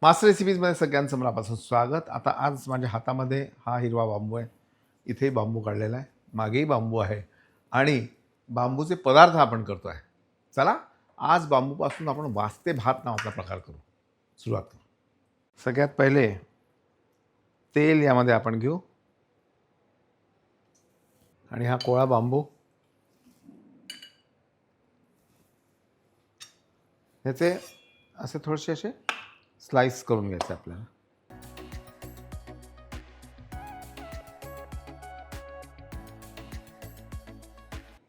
Master रेसिपीजमध्ये सगळ्यांचं मनापासून स्वागत. आता आज माझ्या हातामध्ये हा हिरवा बांबू आहे. इथेही बांबू काढलेला आहे, मागेही बांबू आहे आणि बांबूचे पदार्थ आपण करतो आहे. चला आज बांबूपासून आपण वास्ते भात नावाचा प्रकार करू. सुरुवात करू. सगळ्यात पहिले तेल यामध्ये आपण घेऊ आणि हा कोळा बांबू ह्याचे असे थोडेसे असे स्लाइस करून घ्यायचे आपल्याला.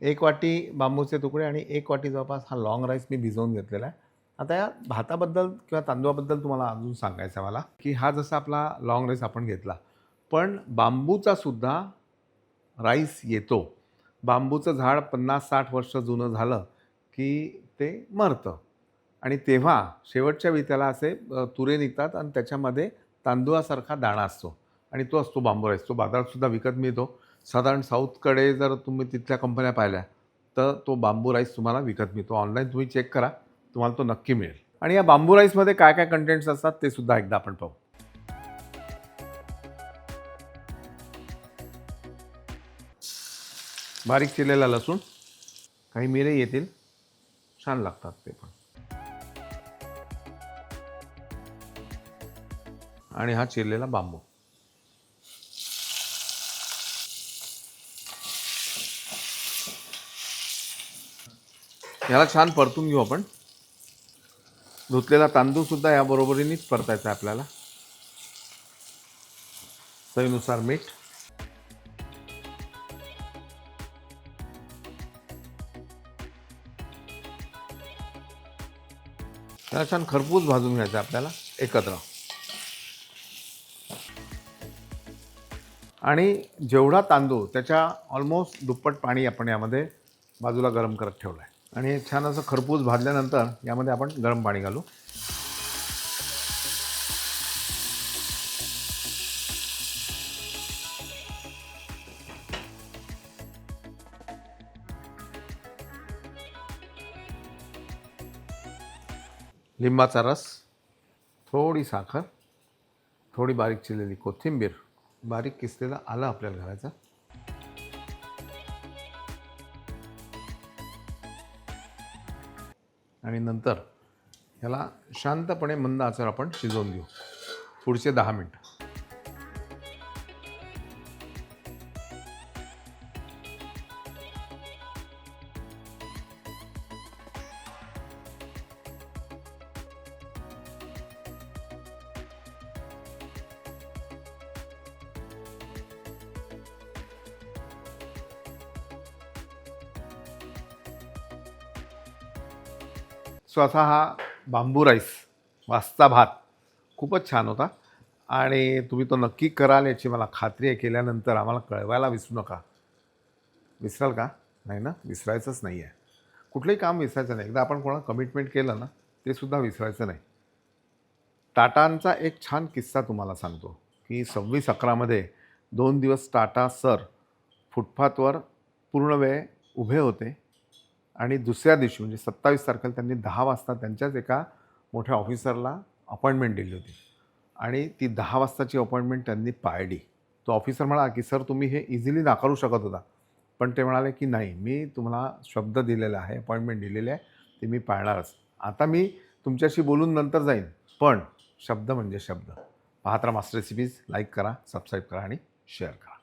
एक वाटी बांबूचे तुकडे आणि एक वाटी जवळपास हा लॉंग राईस मी भिजवून घेतलेला आहे. आता या भाताबद्दल किंवा तांदूळाबद्दल तुम्हाला अजून सांगायचं आहे मला की हा जसा आपला लॉंग राईस आपण घेतला, पण बांबूचा सुद्धा राईस येतो. बांबूचं झाड 50-60 वर्ष जुनं झालं की ते मरतं आणि तेव्हा शेवटच्या वेळी त्याला असे तुरे निघतात आणि त्याच्यामध्ये तांदूळासारखा दाणा असतो आणि तो असतो बांबू राईस. तो बाजारातसुद्धा विकत मिळतो. साधारण साऊथकडे जर तुम्ही तिथल्या कंपन्या पाहिल्या तर तो बांबू राईस तुम्हाला विकत मिळतो. ऑनलाईन तुम्ही चेक करा, तुम्हाला तो नक्की मिळेल. आणि या बांबू राईसमध्ये काय काय कंटेंट्स असतात ते सुद्धा एकदा आपण पाहू. बारीक चिरलेला लसूण, काही मिरे येतील, छान लागतात ते पण. आणि हा चिरलेला बांबू. याला छान परतून घेऊ आपण. धुतलेला तांदूळ सुद्धा या बरोबरीनेच परतायचा आपल्याला. चवीनुसार मीठ. याला छान खरपूस भाजून घ्यायचं आपल्याला एकत्र. आणि जेवढा तांदूळ त्याच्या ऑलमोस्ट दुप्पट पाणी आपण यामध्ये बाजूला गरम करत ठेवलं आहे. आणि हे छान असं खरपूस भाजल्यानंतर यामध्ये आपण गरम पाणी घालू. लिंबाचा रस, थोडी साखर, थोडी बारीक चिरलेली कोथिंबीर, बारीक किसलेलं आलं आपल्याला घालायचं. आणि नंतर ह्याला शांतपणे मंद आचेवर आपण शिजवून घेऊ पुढचे 10 मिनिट. सो असा हा बांबू राईस वास्ता भात खूपच छान होता आणि तुम्ही तो नक्की कराल याची मला खात्री आहे. केल्यानंतर आम्हाला कळवायला विसरू नका. विसराल का? नाही ना, विसरायचंच नाही आहे. कुठलंही काम विसरायचं नाही. एकदा आपण कोणाला कमिटमेंट केलं ना ते सुद्धा विसरायचं नाही. टाटांचा एक छान किस्सा तुम्हाला सांगतो की 26/11 2 दिवस टाटा सर फुटपाथवर पूर्ण वेळ उभे होते आणि दुसऱ्या दिवशी म्हणजे 27 तारखेला त्यांनी 10 वाजता त्यांच्याच एका मोठ्या ऑफिसरला अपॉइंटमेंट दिली होती आणि ती 10 वाजताची अपॉइंटमेंट त्यांनी पाळली. तो ऑफिसर म्हणाला की सर तुम्ही हे इझिली नाकारू शकत होता, पण ते म्हणाले की नाही, मी तुम्हाला शब्द दिलेला आहे, अपॉइंटमेंट दिलेली आहे, ते मी पाळणारच. आता मी तुमच्याशी बोलून नंतर जाईन, पण शब्द म्हणजे शब्द. पाहत राहा मास्टर रेसिपीज. लाईक करा, सबस्क्राईब करा आणि शेअर करा.